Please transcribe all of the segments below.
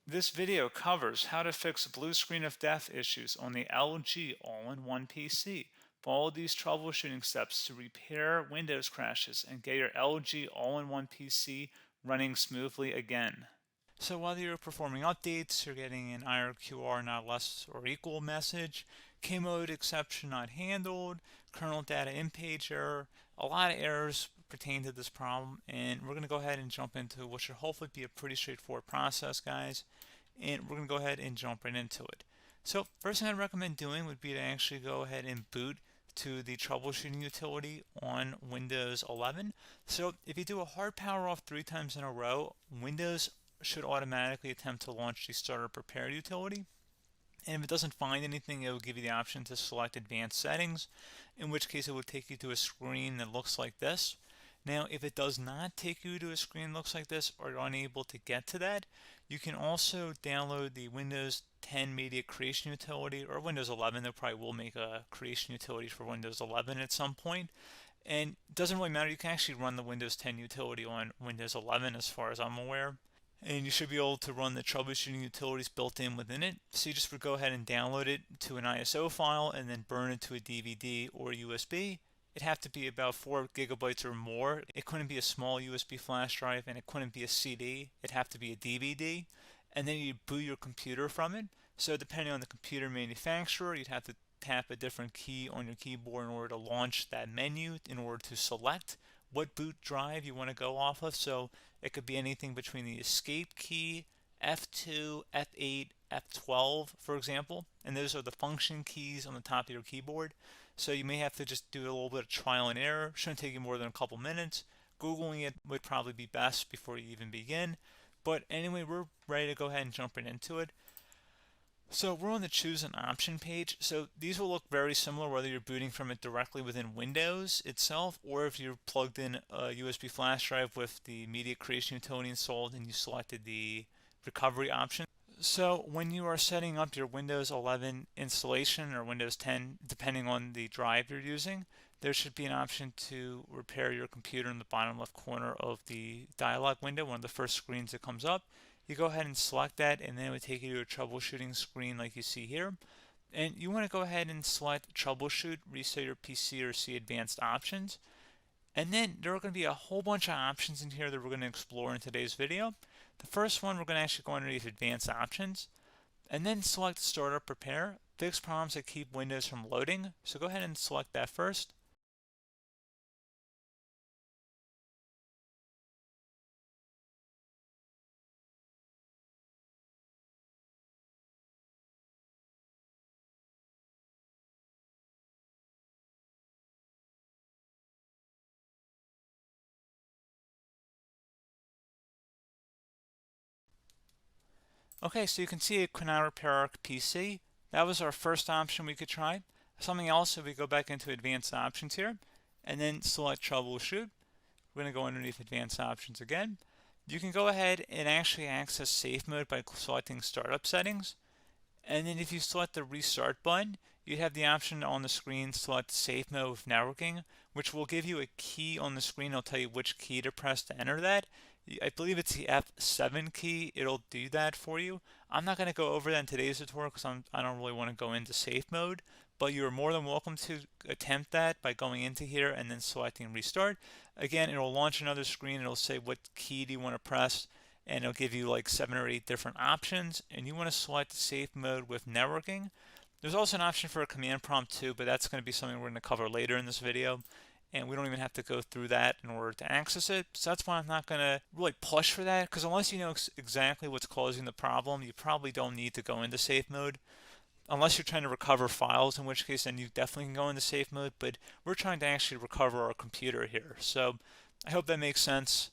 This video covers how to fix blue screen of death issues on the LG All-in-One PC. Follow these troubleshooting steps to repair Windows crashes and get your LG All-in-One PC running smoothly again. So while you're performing updates, you're getting an IRQR not less or equal message, K mode exception not handled, kernel data in page error, a lot of errors pertain to this problem, and we're going to go ahead and jump into what should hopefully be a pretty straightforward process, guys, and we're going to go ahead and jump right into it. So first thing I'd recommend doing would be to actually go ahead and boot to the troubleshooting utility on Windows 11. So if you do a hard power off 3 times in a row, Windows should automatically attempt to launch the starter prepare utility. And if it doesn't find anything, it will give you the option to select advanced settings, in which case it will take you to a screen that looks like this. Now, if it does not take you to a screen that looks like this, or you're unable to get to that, you can also download the Windows 10 Media Creation Utility, or Windows 11. They probably will make a creation utility for Windows 11 at some point. And it doesn't really matter, you can actually run the Windows 10 utility on Windows 11 as far as I'm aware. And you should be able to run the troubleshooting utilities built in within it. So you just would go ahead and download it to an ISO file and then burn it to a DVD or USB. It'd have to be about 4 gigabytes or more. It couldn't be a small USB flash drive, and it couldn't be a CD. It'd have to be a DVD. And then you'd boot your computer from it. So depending on the computer manufacturer, you'd have to tap a different key on your keyboard in order to launch that menu, in order to select what boot drive you want to go off of. So it could be anything between the escape key, F2, F8, F12, for example. And those are the function keys on the top of your keyboard. So you may have to just do a little bit of trial and error. Shouldn't take you more than a couple minutes. Googling it would probably be best before you even begin. But anyway, we're ready to go ahead and jump right into it. So we're on the choose an option page. So these will look very similar whether you're booting from it directly within Windows itself, or if you're plugged in a USB flash drive with the media creation utility installed and you selected the recovery option. So when you are setting up your Windows 11 installation or Windows 10, depending on the drive you're using, there should be an option to repair your computer in the bottom left corner of the dialog window, one of the first screens that comes up. You go ahead and select that, and then it would take you to a troubleshooting screen like you see here. And you want to go ahead and select troubleshoot, reset your PC, or see advanced options. And then there are going to be a whole bunch of options in here that we're going to explore in today's video. The first one, we're going to actually go underneath advanced options, and then select startup prepare, fix problems that keep Windows from loading. So go ahead and select that first. Okay, so you can see it could now repair our PC. That was our first option we could try. Something else, if we go back into advanced options here, and then select troubleshoot, we're going to go underneath advanced options again. You can go ahead and actually access safe mode by selecting startup settings. And then if you select the restart button, you have the option on the screen select safe mode with networking, which will give you a key on the screen. It'll tell you which key to press to enter that. I believe it's the F7 key. It'll do that for you. I'm not going to go over that in today's tutorial because I don't really want to go into safe mode, but you're more than welcome to attempt that by going into here and then selecting restart. Again, it'll launch another screen. It'll say what key do you want to press, and it'll give you like 7 or 8 different options, and you want to select safe mode with networking. There's also an option for a command prompt too, but that's going to be something we're going to cover later in this video, and we don't even have to go through that in order to access it. So that's why I'm not going to really push for that, because unless you know exactly what's causing the problem, you probably don't need to go into safe mode. Unless you're trying to recover files, in which case then you definitely can go into safe mode, but we're trying to actually recover our computer here. So I hope that makes sense.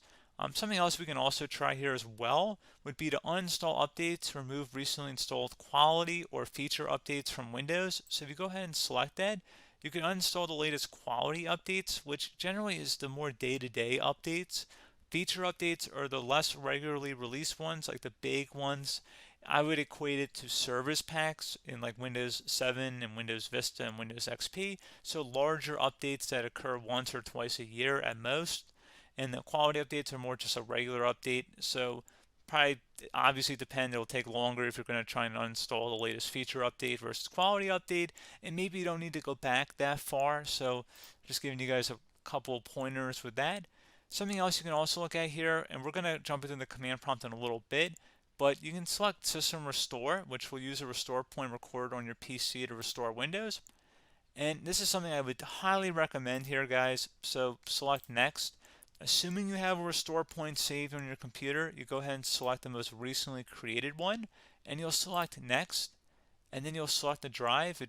Something else we can also try here as well would be to uninstall updates, remove recently installed quality or feature updates from Windows. So if you go ahead and select that, you can uninstall the latest quality updates, which generally is the more day-to-day updates. Feature updates are the less regularly released ones, like the big ones. I would equate it to service packs in like Windows 7 and Windows Vista and Windows XP. So larger updates that occur once or twice a year at most. And the quality updates are more just a regular update. So probably obviously depend. It'll take longer if you're going to try and uninstall the latest feature update versus quality update, and maybe you don't need to go back that far. So just giving you guys a couple pointers with that. Something else you can also look at here, and we're going to jump into the command prompt in a little bit, but you can select System Restore, which will use a restore point recorded on your PC to restore Windows. And this is something I would highly recommend here, guys. So select Next. Assuming you have a restore point saved on your computer, you go ahead and select the most recently created one, and you'll select Next, and then you'll select the drive. You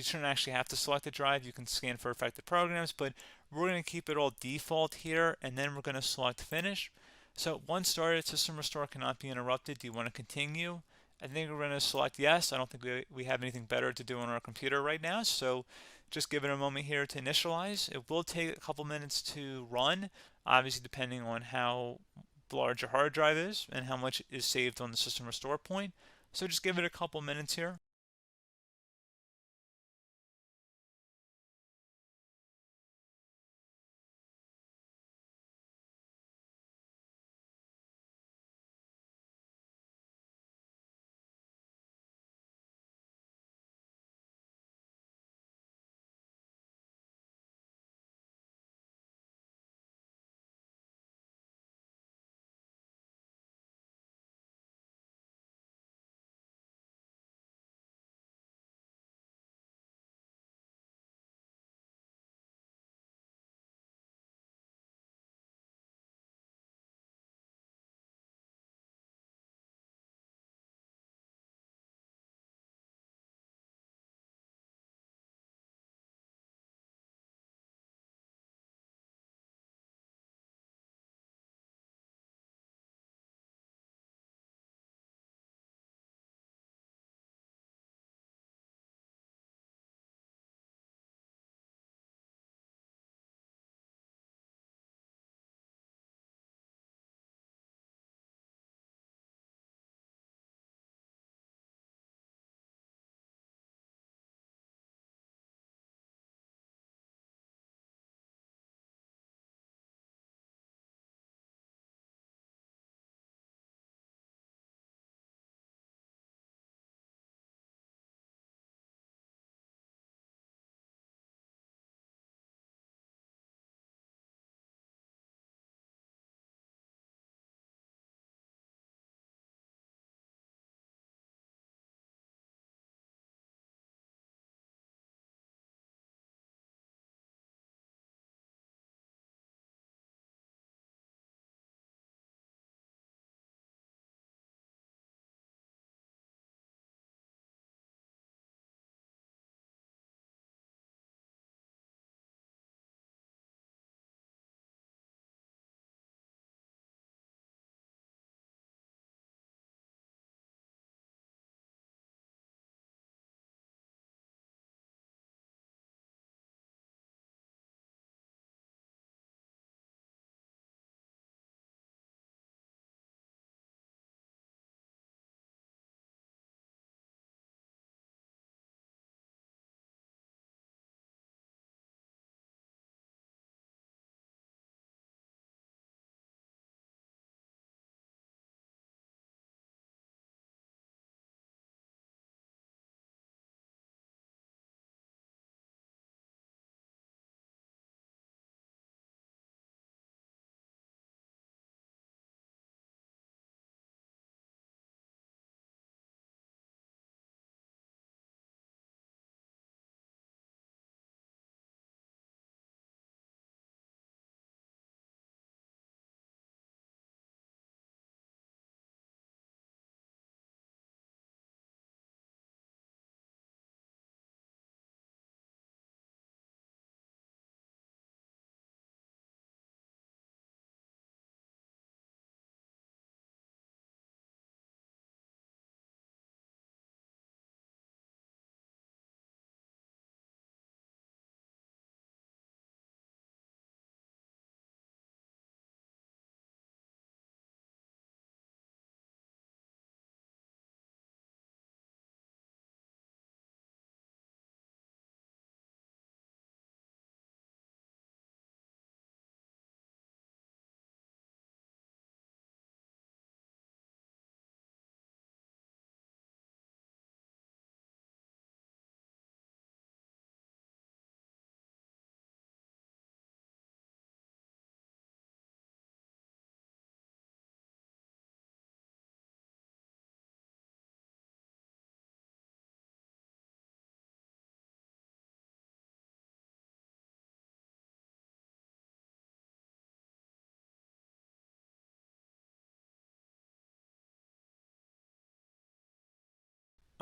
shouldn't actually have to select the drive. You can scan for affected programs, but we're going to keep it all default here, and then we're going to select Finish. So once started, System Restore cannot be interrupted. Do you want to continue? I think we're going to select yes. I don't think we have anything better to do on our computer right now, so just give it a moment here to initialize. It will take a couple minutes to run, obviously depending on how large your hard drive is and how much is saved on the System Restore point. So just give it a couple minutes here.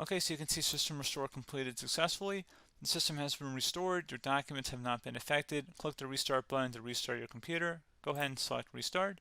Okay, so you can see system restore completed successfully. The system has been restored. Your documents have not been affected. Click the restart button to restart your computer. Go ahead and select restart.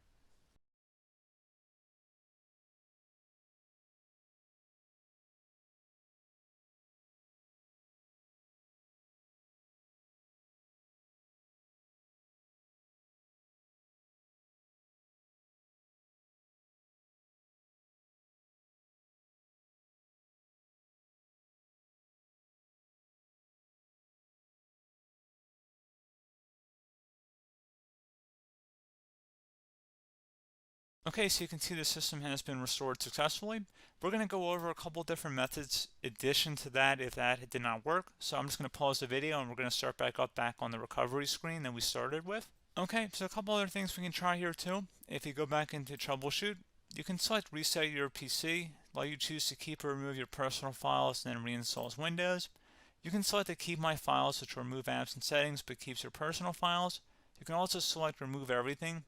Okay, so you can see the system has been restored successfully. We're going to go over a couple different methods addition to that if that did not work. So I'm just going to pause the video and we're going to start back on the recovery screen that we started with. Okay, so a couple other things we can try here too. If you go back into troubleshoot, you can select reset your PC, while you choose to keep or remove your personal files and then reinstalls Windows. You can select to keep my files, which will remove apps and settings but keeps your personal files. You can also select remove everything,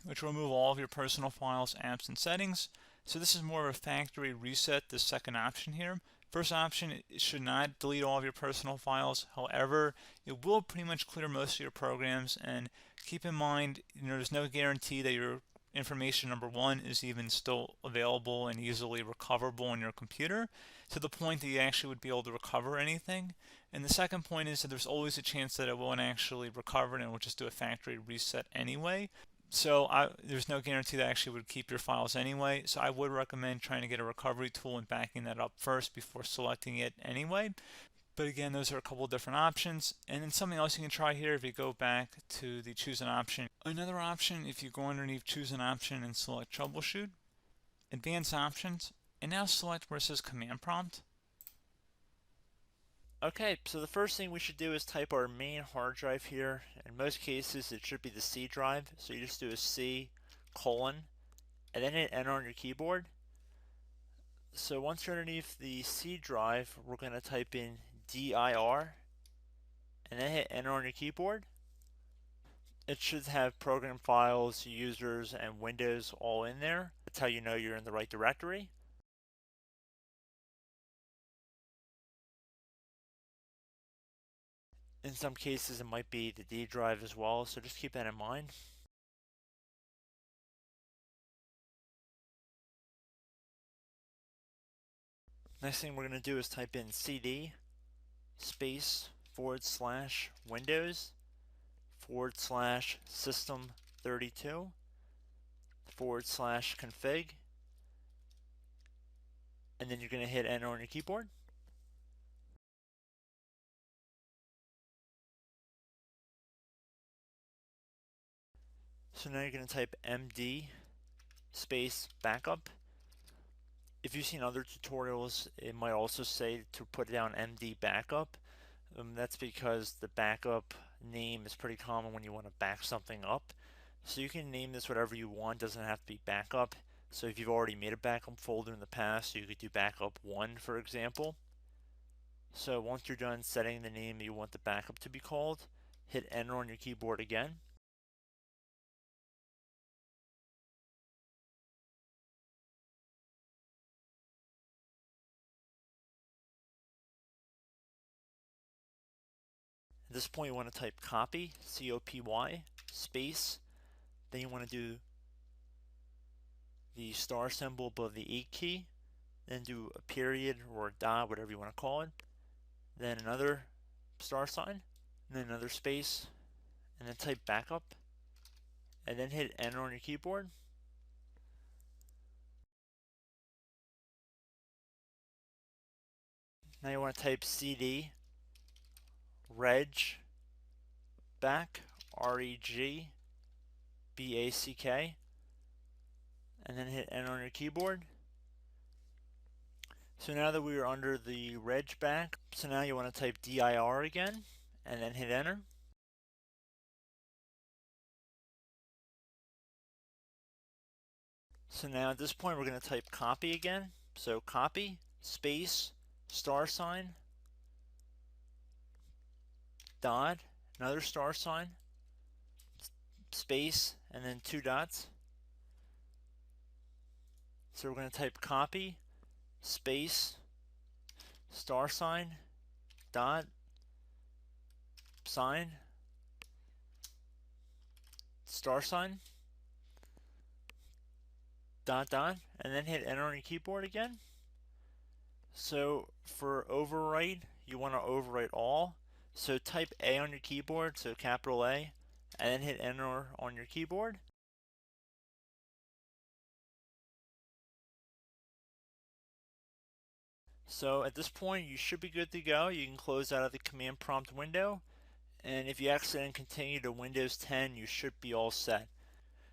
which will remove all of your personal files, apps, and settings. So this is more of a factory reset, the second option here. First option, it should not delete all of your personal files. However, it will pretty much clear most of your programs. And keep in mind, there's no guarantee that your information, number one, is even still available and easily recoverable on your computer to the point that you actually would be able to recover anything. And the second point is that there's always a chance that it won't actually recover and it will just do a factory reset anyway. So there's no guarantee that actually would keep your files anyway. So I would recommend trying to get a recovery tool and backing that up first before selecting it anyway. But again, those are a couple different options. And then something else you can try here, if you go back to the choose an option. Another option, if you go underneath choose an option and select troubleshoot, advanced options, and now select where it says command prompt. Okay, so the first thing we should do is type our main hard drive here. In most cases, it should be the C drive. So you just do a C colon and then hit enter on your keyboard. So once you're underneath the C drive, we're going to type in dir and then hit enter on your keyboard. It should have program files, users, and Windows all in there. That's how you know you're in the right directory. In some cases, it might be the D drive as well, so just keep that in mind. Next thing we're going to do is type in cd space / Windows / system 32 / config, and then you're going to hit enter on your keyboard. So now you're going to type md space backup. If you've seen other tutorials, it might also say to put down md backup. That's because the backup name is pretty common when you want to back something up. So you can name this whatever you want, doesn't have to be backup. So if you've already made a backup folder in the past, you could do backup 1, for example. So once you're done setting the name you want the backup to be called, hit enter on your keyboard again. At this point you want to type copy, C-O-P-Y, space, then you want to do the star symbol above the 8 key, then do a period or a dot, whatever you want to call it, then another star sign, and then another space, and then type backup, and then hit enter on your keyboard. Now you want to type cd reg back, REG BACK, and then hit enter on your keyboard. So now that we are under the reg back, so now you want to type dir again, and then hit enter. So now at this point we're going to type copy again. So copy, space, star sign, dot, another star sign, space, and then 2 dots. So we're going to type copy, space, star sign, dot, sign, star sign, dot, dot, and then hit enter on your keyboard again. So for overwrite, you want to overwrite all. So type A on your keyboard, so capital A, and then hit enter on your keyboard. So at this point, you should be good to go. You can close out of the command prompt window, and if you accidentally continue to Windows 10, you should be all set.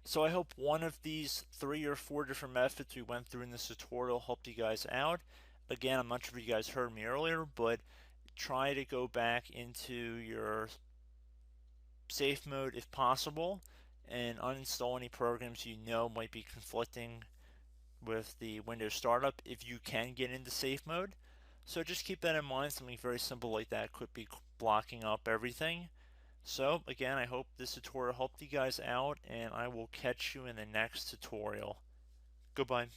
So I hope one of these 3 or 4 different methods we went through in this tutorial helped you guys out. Again, I'm not sure if you guys heard me earlier, but try to go back into your safe mode if possible and uninstall any programs you know might be conflicting with the Windows startup if you can get into safe mode. So just keep that in mind. Something very simple like that could be blocking up everything. So again, I hope this tutorial helped you guys out, and I will catch you in the next tutorial. Goodbye.